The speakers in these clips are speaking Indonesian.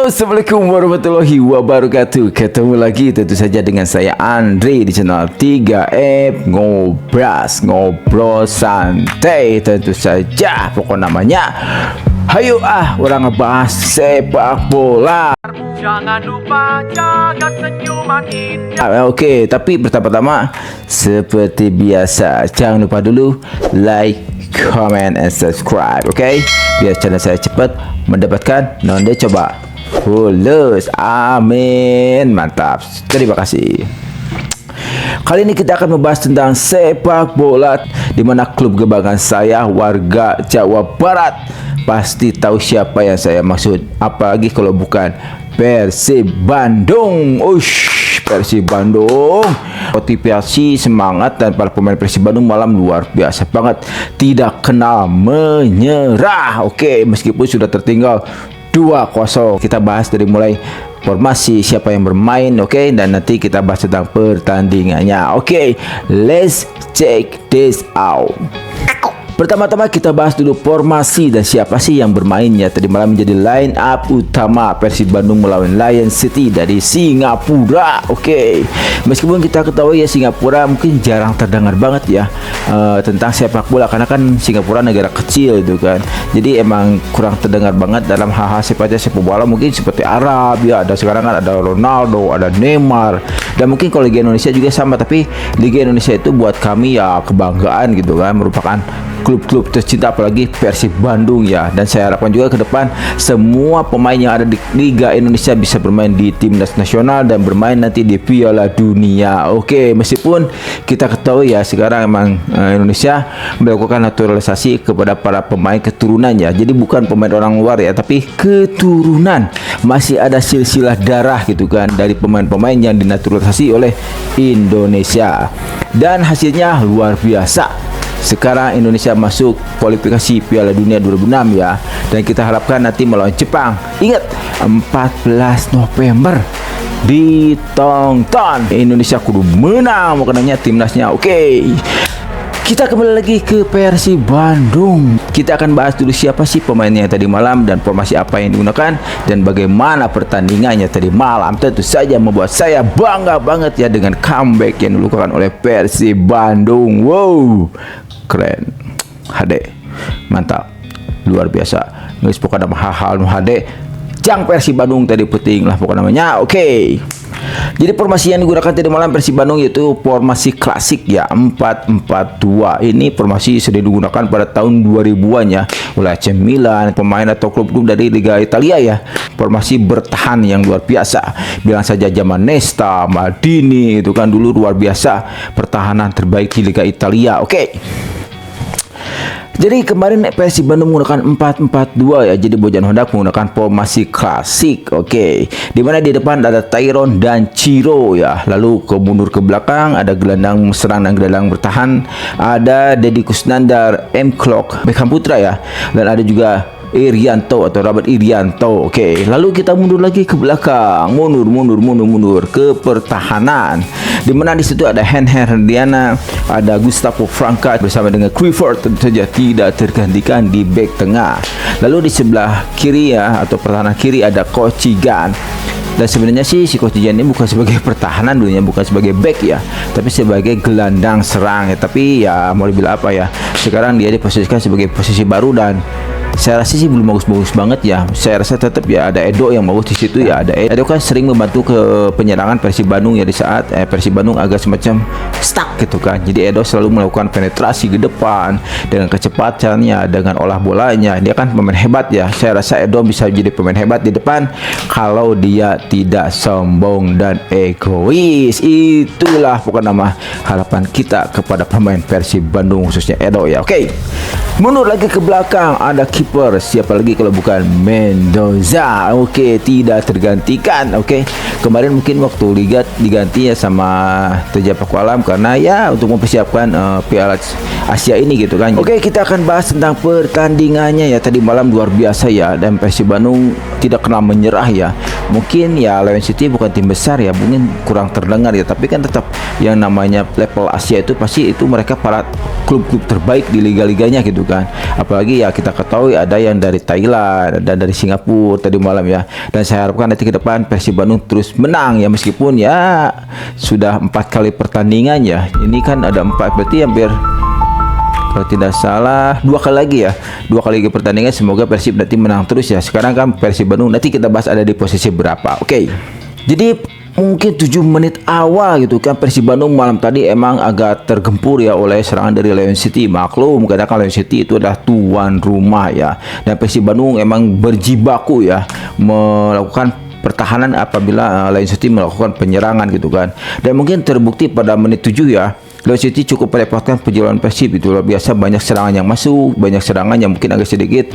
Assalamualaikum warahmatullahi wabarakatuh. Ketemu lagi tentu saja dengan saya Andre di channel 3F Ngobrol santai. Tentu saja pokok namanya hayo orang ngebahas sepak bola. Jangan lupa jaga senyuman indah. Oke, tapi pertama-tama seperti biasa jangan lupa dulu like, comment, and subscribe. Oke, biar channel saya cepat mendapatkan notifikasi. Coba fulus, amin, mantap, terima kasih. Kali ini kita akan membahas tentang sepak bola, di mana klub kebanggaan saya warga Jawa Barat pasti tahu siapa yang saya maksud, apalagi kalau bukan Persib Bandung. Persib Bandung motivasi, semangat, dan para pemain Persib Bandung malam luar biasa banget, tidak kenal menyerah. Oke, meskipun sudah tertinggal 2-0. Kita bahas dari mulai formasi, siapa yang bermain, oke, dan nanti kita bahas tentang pertandingannya. Oke, let's check this out. Pertama-tama kita bahas dulu formasi dan siapa sih yang bermainnya. Tadi malam menjadi line up utama Persib Bandung melawan Lion City dari Singapura. Oke, meskipun kita ketahui ya Singapura mungkin jarang terdengar banget ya tentang sepak bola, karena kan Singapura negara kecil itu kan. Jadi emang kurang terdengar banget dalam hal-hal sepak bola, mungkin seperti Arab ya. Ada sekarang kan ada Ronaldo, ada Neymar, dan mungkin kalau Liga Indonesia juga sama. Tapi Liga Indonesia itu buat kami ya kebanggaan gitu kan, merupakan klub-klub tercinta, apalagi Persib Bandung ya. Dan saya harapkan juga ke depan semua pemain yang ada di Liga Indonesia bisa bermain di timnas nasional dan bermain nanti di Piala Dunia. Oke, meskipun kita ketahui ya sekarang emang Indonesia melakukan naturalisasi kepada para pemain keturunannya. Jadi bukan pemain orang luar ya, tapi keturunan. Masih ada silsilah darah gitu kan dari pemain-pemain yang dinaturalisasi oleh Indonesia. Dan hasilnya luar biasa. Sekarang Indonesia masuk kualifikasi Piala Dunia 2006 ya. Dan kita harapkan nanti melawan Jepang. Ingat, 14 November ditonton. Indonesia kudu menang makanya timnasnya. Oke, kita kembali lagi ke Persib Bandung. Kita akan bahas dulu siapa sih pemainnya tadi malam dan formasi apa yang digunakan dan bagaimana pertandingannya tadi malam. Tentu saja membuat saya bangga banget ya dengan comeback yang dilakukan oleh Persib Bandung. Wow, keren, HD, mantap, luar biasa. Nggak pokoknya nama hal-hal HD Jang Persib Bandung tadi penting lah pokoknya namanya. Oke, jadi formasi yang digunakan tadi malam Persib Bandung yaitu formasi klasik ya, 4-4-2. Ini formasi sudah digunakan pada tahun 2000-an ya oleh AC Milan, pemain atau klub-klub dari Liga Italia ya. Formasi bertahan yang luar biasa. Bilang saja zaman Nesta, Maldini itu kan dulu luar biasa, pertahanan terbaik di Liga Italia. Oke. Jadi kemarin Persib Bandung menggunakan 4-4-2 ya. Jadi Bojan Hodak menggunakan formasi klasik. Oke, dimana di depan ada Tyron dan Ciro ya. Lalu mundur ke belakang ada gelandang serang dan gelandang bertahan. Ada Deddy Kusnandar, M. Clock, Beckham Putra ya. Dan ada juga Irianto atau Robert Irianto. Oke, lalu kita mundur lagi ke belakang, mundur ke pertahanan. Dimana di situ ada Henher Herdiana, ada Gustavo Franca bersama dengan Clifford, tentu saja tidak tergantikan di back tengah. Lalu di sebelah kiri ya atau pertahanan kiri ada Kocigan. Dan sebenarnya sih si Kocigan ini bukan sebagai pertahanan dulunya, bukan sebagai back ya, tapi sebagai gelandang serang ya. Tapi ya mau dibilang apa ya, sekarang dia diposisikan sebagai posisi baru dan saya rasa sih belum bagus-bagus banget ya. Saya rasa tetap ya ada Edo yang bagus di situ ya. Ada Edo kan sering membantu ke penyerangan Persib Bandung ya di saat Persib Bandung agak semacam stuck gitu kan. Jadi Edo selalu melakukan penetrasi ke depan dengan kecepatannya, dengan olah bolanya. Dia kan pemain hebat ya. Saya rasa Edo bisa jadi pemain hebat di depan kalau dia tidak sombong dan egois. Itulah pokoknya nama harapan kita kepada pemain Persib Bandung khususnya Edo ya. Oke, mundur lagi ke belakang ada kiper, siapa lagi kalau bukan Mendoza. Oke, tidak tergantikan. Oke, kemarin mungkin waktu liga diganti ya sama Teja Pakualam karena ya untuk mempersiapkan Piala Asia ini gitu kan. Oke, kita akan bahas tentang pertandingannya ya. Tadi malam luar biasa ya, dan Persib Bandung tidak kenal menyerah ya. Mungkin ya Lion City bukan tim besar ya, mungkin kurang terdengar ya, tapi kan tetap yang namanya level Asia itu pasti itu mereka para klub-klub terbaik di liga-liganya gitu kan. Apalagi ya kita ketahui ada yang dari Thailand dan dari Singapura tadi malam ya. Dan saya harapkan nanti ke depan Persib Bandung terus menang ya, meskipun ya sudah 4 kali pertandingan ya. Ini kan ada 4, berarti hampir kalau tidak salah 2 kali lagi ya, 2 kali lagi pertandingan. Semoga Persib nanti menang terus ya. Sekarang kan Persib Bandung nanti kita bahas ada di posisi berapa. Oke. Jadi mungkin 7 menit awal gitu kan, Persib Bandung malam tadi emang agak tergempur ya oleh serangan dari Lion City. Maklum karena kan Lion City itu adalah tuan rumah ya, dan Persib Bandung emang berjibaku ya melakukan pertahanan apabila Lion City melakukan penyerangan gitu kan. Dan mungkin terbukti pada menit 7 ya, Lion City cukup merepotkan penjualan Persib itu. Luar biasa banyak serangan yang masuk, banyak serangan yang mungkin agak sedikit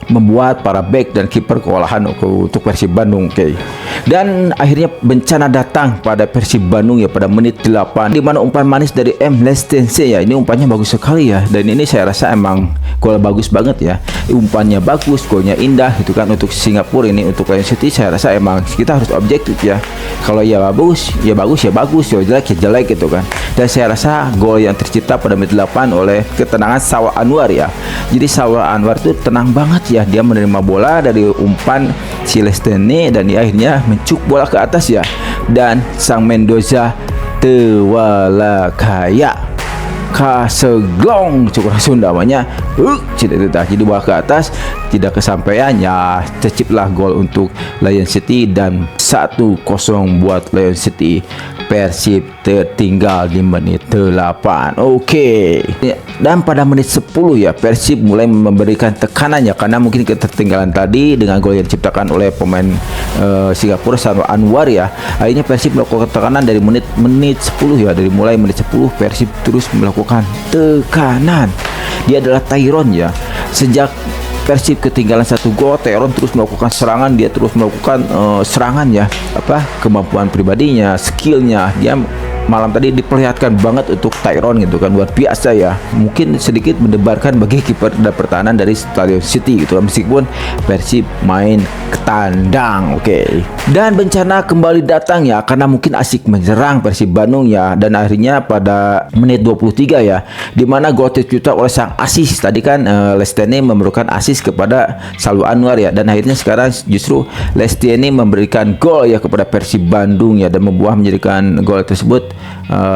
membuat para back dan kiper kewalahan untuk Persib Bandung. Oke. Dan akhirnya bencana datang pada Persib Bandung ya pada menit 8, di mana umpan manis dari M. Lestense ya. Ini umpannya bagus sekali ya, dan ini saya rasa emang gol bagus banget ya. Umpannya bagus, golnya indah gitu kan. Untuk Singapura ini, untuk Lion City saya rasa emang kita harus objektif ya. Kalau ya bagus, ya bagus, ya bagus, ya jelek, ya jelek gitu kan. Dan saya rasa gol yang tercipta pada menit 8 oleh ketenangan Sawa Anwar ya. Jadi Sawa Anwar itu tenang banget ya, dia menerima bola dari umpan si Lestene dan dia akhirnya mencuk bola ke atas ya. Dan sang Mendoza tewala kaya kaseglong cukup Sunda namanya jadi bola ke atas tidak kesampaian ya, terciptalah gol untuk Lion City dan 1-0 buat Lion City. Persib tertinggal di menit 8. Oke. Dan pada menit 10 ya, Persib mulai memberikan tekanan ya, karena mungkin ketertinggalan tadi dengan gol yang diciptakan oleh pemain Singapura Sawa Anwar ya. Akhirnya Persib melakukan tekanan dari menit 10 ya, dari mulai menit 10 Persib terus melakukan tekanan. Dia adalah Tyron ya. Sejak Persib ketinggalan 1 gol, Tyron terus melakukan serangan, dia terus melakukan serangan ya, kemampuan pribadinya, skillnya, dia malam tadi diperlihatkan banget untuk Tyron gitu kan, luar biasa ya. Mungkin sedikit mendebarkan bagi kiper dan pertahanan dari Lion City gitu kan, meskipun Persib main ketandang. Oke. Dan bencana kembali datang ya, karena mungkin asik menyerang Persib Bandung ya, dan akhirnya pada menit 23 ya, dimana gol tercipta oleh sang asis tadi kan, Lestene memberikan asis kepada Sawa Anwar ya, dan akhirnya sekarang justru Lestene memberikan gol ya kepada Persib Bandung ya, dan membuah menjadikan gol tersebut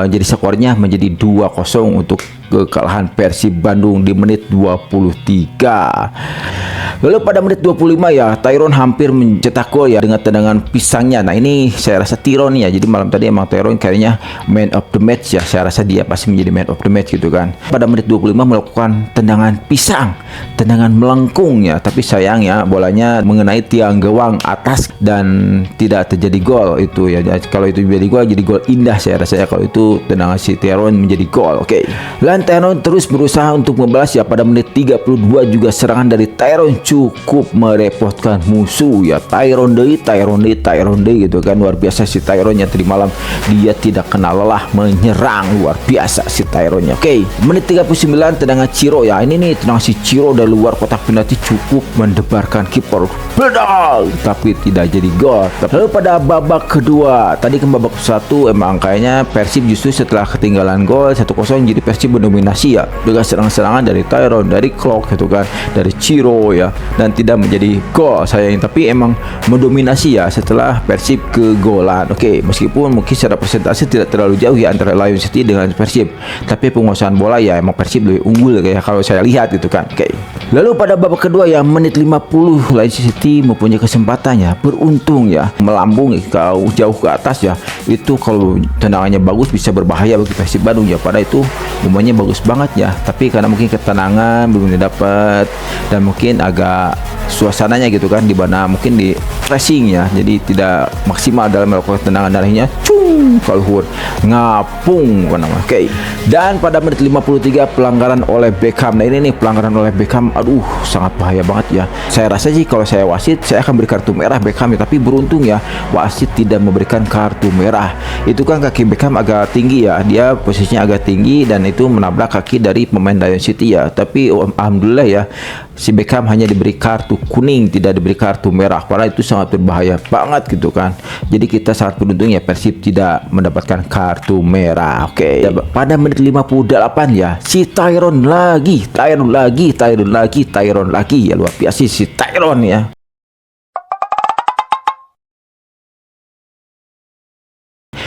jadi skornya menjadi 2-0 untuk kekalahan Persib Bandung di menit 23. Lalu pada menit 25 ya, Tyron hampir mencetak gol ya dengan tendangan pisangnya. Nah ini saya rasa Tyron ya, jadi malam tadi emang Tyron kayaknya man of the match ya. Saya rasa dia pasti menjadi man of the match gitu kan. Pada menit 25 melakukan tendangan pisang, tendangan melengkung ya, tapi sayang ya bolanya mengenai tiang gawang atas dan tidak terjadi gol itu ya. Kalau itu jadi gol indah saya rasa ya, kalau itu tendangan si Tyron menjadi gol. Oke. Dan Tyron terus berusaha untuk membalas ya. Pada menit 32 juga serangan dari Tyron cukup merepotkan musuh ya. Tyron Day gitu kan, luar biasa si Tyron yang tadi malam dia tidak kenal lelah menyerang, luar biasa si Tyronnya. Oke, menit 39 tendangan Ciro ya. Ini nih tendangan si Ciro dari luar kotak penalti cukup mendebarkan kiper pedal tapi tidak jadi gol. Lalu pada babak kedua, tadi ke babak 1 emang kayaknya Persib justru setelah ketinggalan gol 1-0 jadi Persib mendominasi ya, dengan serangan-serangan dari Tyron, dari Clock gitu kan, dari Ciro ya, dan tidak menjadi gol sayang, tapi emang mendominasi ya setelah Persib kegolan. Oke, meskipun mungkin secara persentase tidak terlalu jauh ya antara Lion City dengan Persib, tapi penguasaan bola ya emang Persib lebih unggul kayak kalau saya lihat itu kan. Oke. Lalu pada babak kedua ya, menit 50 Lion City mempunyai kesempatannya, beruntung ya melambung jauh ke atas ya. Itu kalau tendangannya bagus bisa berbahaya bagi Persib Bandung ya, pada itu umumnya bagus banget ya, tapi karena mungkin ketenangan belum didapat dan mungkin agak suasananya gitu kan, di mana mungkin di pressing ya, jadi tidak maksimal dalam melakukan tendangan, darahnya kalhur ngapung kan nama. Oke. Dan pada menit 53 pelanggaran oleh Beckham. Nah ini nih pelanggaran oleh Beckham, aduh sangat bahaya banget ya. Saya rasa sih kalau saya wasit saya akan beri kartu merah Beckham ya, tapi beruntung ya wasit tidak memberikan kartu merah. Itu kan kaki Beckham agak tinggi ya, dia posisinya agak tinggi dan itu menabrak kaki dari pemain Lion City ya. Tapi alhamdulillah ya, si Beckham hanya diberi kartu kuning, tidak diberi kartu merah. Padahal itu sangat berbahaya banget gitu kan. Jadi kita sangat beruntung ya, Persib tidak mendapatkan kartu merah. Oke. Pada menit 58 ya, si Tyron lagi ya, luar biasa si Tyron ya.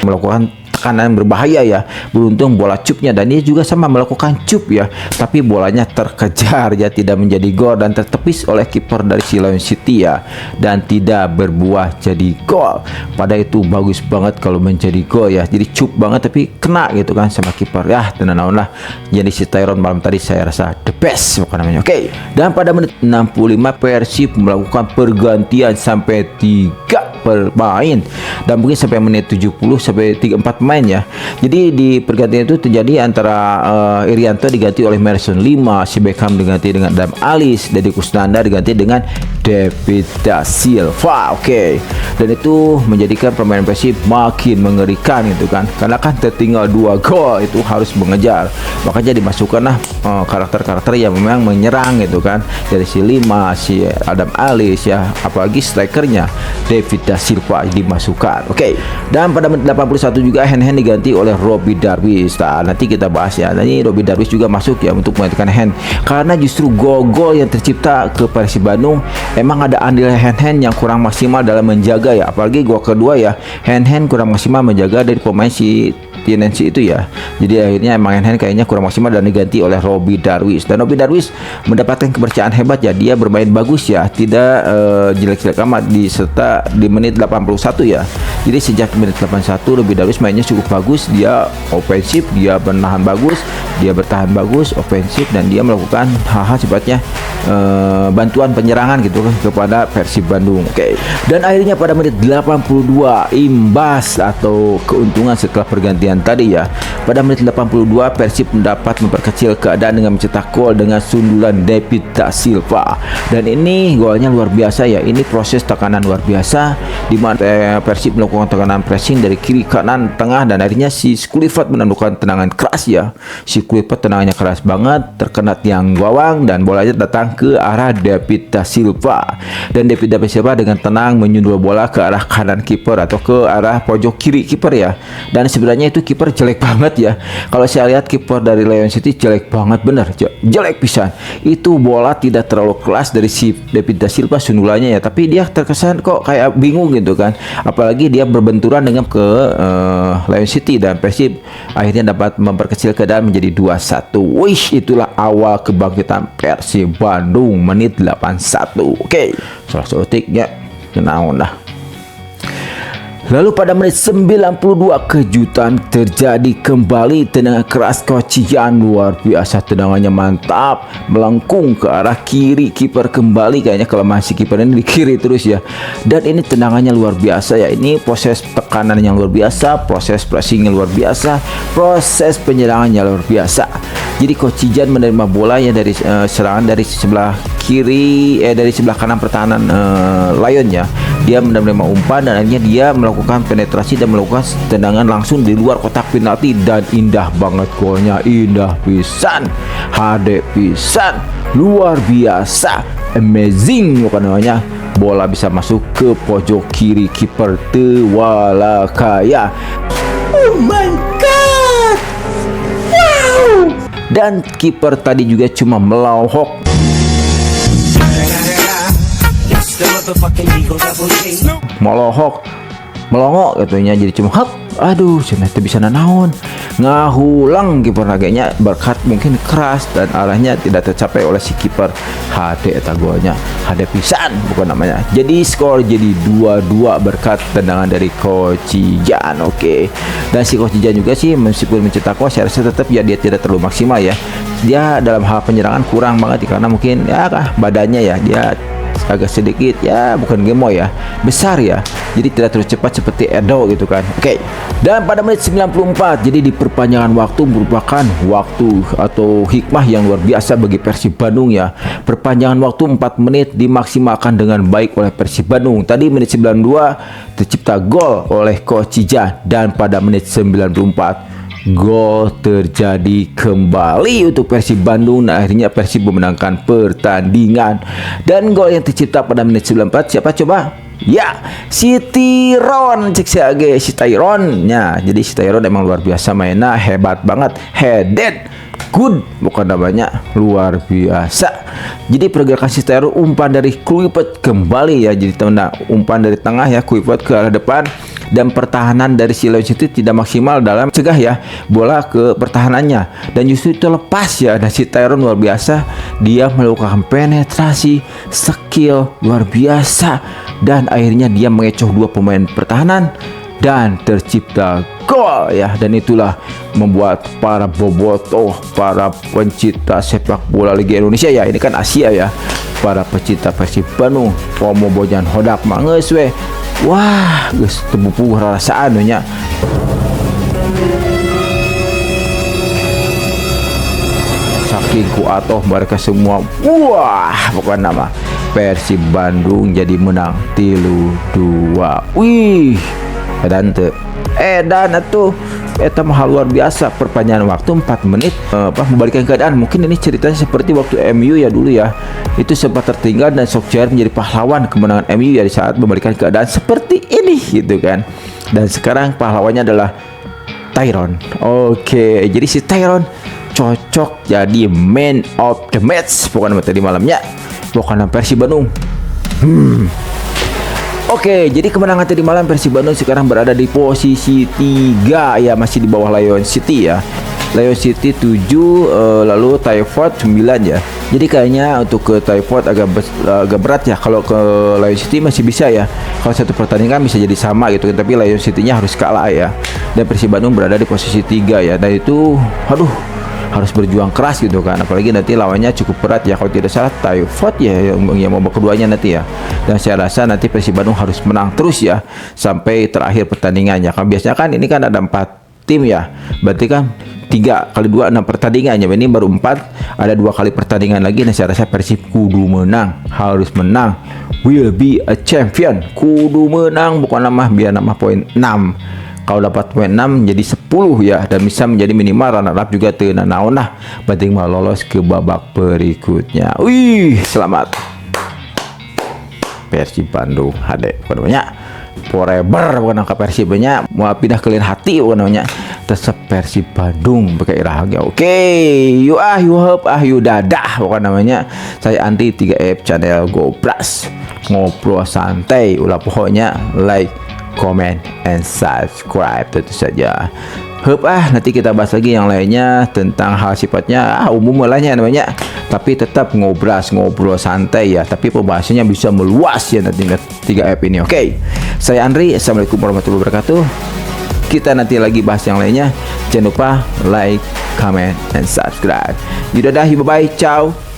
Melakukan tekanan berbahaya ya. Beruntung bola cupnya, dan dia juga sama melakukan cup ya, tapi bolanya terkejar ya, tidak menjadi gol dan tertepis oleh kiper dari si Lion City ya, dan tidak berbuah jadi gol. Pada itu bagus banget kalau menjadi gol ya, jadi cup banget tapi kena gitu kan sama kiper ya. Tenang lah, jadi si Tyron malam tadi saya rasa the best bukan namanya. Oke. Dan pada menit 65 Persib melakukan pergantian sampai 3 pemain, dan mungkin sampai menit 70 sampai 34 pemain ya. Jadi di pergantian itu terjadi antara Irianto diganti oleh Merson 5, si Beckham diganti dengan Adam Alis, Deddy Kusnandar diganti dengan David Da Silva. Oke. Dan itu menjadikan permainan Persib makin mengerikan gitu kan, karena kan tertinggal 2 gol, itu harus mengejar. Makanya dimasukkanlah karakter-karakter yang memang menyerang gitu kan, dari si 5, si Adam Alis ya, apalagi strikernya David Da Silva dimasukkan. Oke. Dan pada menit 81 juga Hen diganti oleh Robbie Darwish. Nah, nanti kita bahas ya. Nanti Robbie Darwish juga masuk ya untuk menggantikan Hen, karena justru gol-gol yang tercipta ke Persib Bandung emang ada andil Hen yang kurang maksimal dalam menjaga ya. Apalagi gol kedua ya, Hen kurang maksimal menjaga dari pemain si TNC itu ya. Jadi akhirnya emang Hen kayaknya kurang maksimal dan diganti oleh Robbie Darwish. Dan Robbie Darwish mendapatkan kepercayaan hebat ya, dia bermain bagus ya, tidak jelek-jelek amat serta di menit 81 ya. Jadi sejak menit 81 Robbie Darwish mainnya cukup bagus, dia ofensif, dia bertahan bagus, ofensif, dan dia melakukan hal-hal sifatnya bantuan penyerangan gitu kan kepada Persib Bandung. Oke. Dan akhirnya pada menit 82 imbas atau keuntungan setelah pergantian tadi ya. Pada menit 82 Persib mendapat memperkecil keadaan dengan mencetak gol dengan sundulan David Da Silva. Dan ini golnya luar biasa ya. Ini proses tekanan luar biasa di mana Persib melakukan tekanan pressing dari kiri, kanan, tengah, dan akhirnya si Kluivert menentukan tendangan keras ya. Si Kluivert tendangannya keras banget, terkena tiang gawang dan bolanya datang ke arah David Da Silva. Dan David Da Silva dengan tenang menyundul bola ke arah kanan kiper atau ke arah pojok kiri kiper ya. Dan sebenarnya itu kiper jelek banget ya. Kalau saya lihat kiper dari Lion City jelek banget, bener jelek pisan. Itu bola tidak terlalu kelas dari si David Da Silva sundulannya ya, tapi dia terkesan kok kayak bingung gitu kan. Apalagi dia berbenturan dengan ke Lion City, dan Persib akhirnya dapat memperkecil keadaan menjadi 2-1. Wih, itulah awal kebangkitan Persib Bandung menit 81. Oke. Salah satu tiknya kenaon dah. Lalu pada menit 92 kejutan terjadi kembali, tendangan keras Kocijan luar biasa, tendangannya mantap melengkung ke arah kiri kiper kembali, kayaknya kalau masih kiper ini di kiri terus ya. Dan ini tendangannya luar biasa ya, ini proses tekanan yang luar biasa, proses pressingnya luar biasa, proses penyerangannya luar biasa. Jadi Kocijan menerima bolanya dari serangan dari sebelah kiri dari sebelah kanan pertahanan Lion ya. Dia menerima umpan dan akhirnya dia melakukan penetrasi dan melakukan tendangan langsung di luar kotak penalti, dan indah banget golnya, indah pisan, HD pisan, luar biasa, amazing bukan namanya. Bola bisa masuk ke pojok kiri kiper Tewalakaya. Oh my god, wow. Dan kiper tadi juga cuma melohok. Melongok katanya, jadi cuma hap. Aduh, cenah teu bisa nanaon. Ngahulang kiper naganya berkat mungkin keras dan arahnya tidak tercapai oleh si kiper. HD eta golnya, HD pisan bukan namanya. Jadi skor jadi 2-2 berkat tendangan dari Kocijan. Oke. Dan si Kocijan juga sih meskipun mencetak gol, saya rasa tetap ya dia tidak terlalu maksimal ya. Dia dalam hal penyerangan kurang banget karena mungkin ya badannya ya dia agak sedikit ya, bukan gemoy ya, besar ya, jadi tidak terlalu cepat seperti Edo gitu kan. Oke. Dan pada menit 94, jadi di perpanjangan waktu merupakan waktu atau hikmah yang luar biasa bagi Persib Bandung ya. Perpanjangan waktu 4 menit dimaksimalkan dengan baik oleh Persib Bandung. Tadi menit 92 tercipta gol oleh Kocijan, dan pada menit 94 gol terjadi kembali untuk Persib Bandung. Nah, akhirnya Persib memenangkan pertandingan. Dan gol yang tercipta pada menit 94 siapa coba? Ya, si Tyron, cek si Tyron. Ya, jadi si Tyron emang luar biasa mainnya, hebat banget, headed good, bukan namanya, luar biasa. Jadi pergerakan si Tyron, umpan dari Kluivert kembali ya, jadi teman, umpan dari tengah ya, Kluivert ke arah depan, dan pertahanan dari si Leon City tidak maksimal dalam cegah ya bola ke pertahanannya, dan justru itu lepas ya. Dan si Tyron luar biasa, dia melakukan penetrasi, skill luar biasa, dan akhirnya dia mengecoh dua pemain pertahanan dan tercipta gol ya. Dan itulah membuat para bobotoh, para pencinta sepak bola Liga Indonesia ya, ini kan Asia ya, para pecinta Persib Bandung pomo bojan hodak mangeus we. Wah, geus tebupuh rasaan nya. Saking kuatoh mereka semua. Wah, bukan nama Persib Bandung jadi menang 3-2. Wih, dan itu eta mah luar biasa, perpanjangan waktu 4 menit membalikkan keadaan. Mungkin ini ceritanya seperti waktu MU ya dulu ya, itu sempat tertinggal dan Solskjaer menjadi pahlawan kemenangan MU ya di saat membalikkan keadaan seperti ini gitu kan. Dan sekarang pahlawannya adalah Tyron. Oke, jadi si Tyron cocok jadi man of the match bukan tadi malamnya, bukan Persib Bandung. Oke, jadi kemenangan tadi malam Persib Bandung sekarang berada di posisi 3 ya, masih di bawah Lion City ya. Lion City 7, lalu Typhoid 9 ya. Jadi kayaknya untuk ke Typhoid agak berat ya. Kalau ke Lion City masih bisa ya, kalau satu pertandingan bisa jadi sama gitu kan, tapi Lion City-nya harus kalah ya. Dan Persib Bandung berada di posisi 3 ya. Dan itu harus berjuang keras gitu kan, apalagi nanti lawannya cukup berat ya, kalau tidak salah Typhoid ya yang mau keduanya nanti ya. Dan saya rasa nanti Persib Bandung harus menang terus ya sampai terakhir pertandingannya. Kan biasanya kan ini kan ada 4 tim ya, berarti kan 3 kali 2 6 pertandingan ya, ini baru 4, ada 2 kali pertandingan lagi. Nah saya rasa Persib kudu menang, harus menang, will be a champion, kudu menang, bukan nama biar nama poin 6. Kalau dapat poin 6 jadi 10 ya, dan bisa menjadi minimal runner up juga teu naon lah, penting mah lolos ke babak berikutnya. Wih, selamat Persib Bandung hade pokoknya forever, bukan angka Persibnya mau pindah ke lain hati, bukan namanya tetap Persib Bandung pakai rahagia. Oke, yuk yuk dadah, bukan namanya. Saya anti 3F channel Gobras, ngobrol santai ulah, pokoknya like, comment, and subscribe tentu saja. Nanti kita bahas lagi yang lainnya tentang hal sifatnya umum lahnya namanya, tapi tetap ngobrol santai ya, tapi pembahasannya bisa meluas ya nanti 3 app ini. Oke, saya Andri, assalamualaikum warahmatullahi wabarakatuh. Kita nanti lagi bahas yang lainnya. Jangan lupa like, comment, and subscribe. Dadah, bye bye, ciao.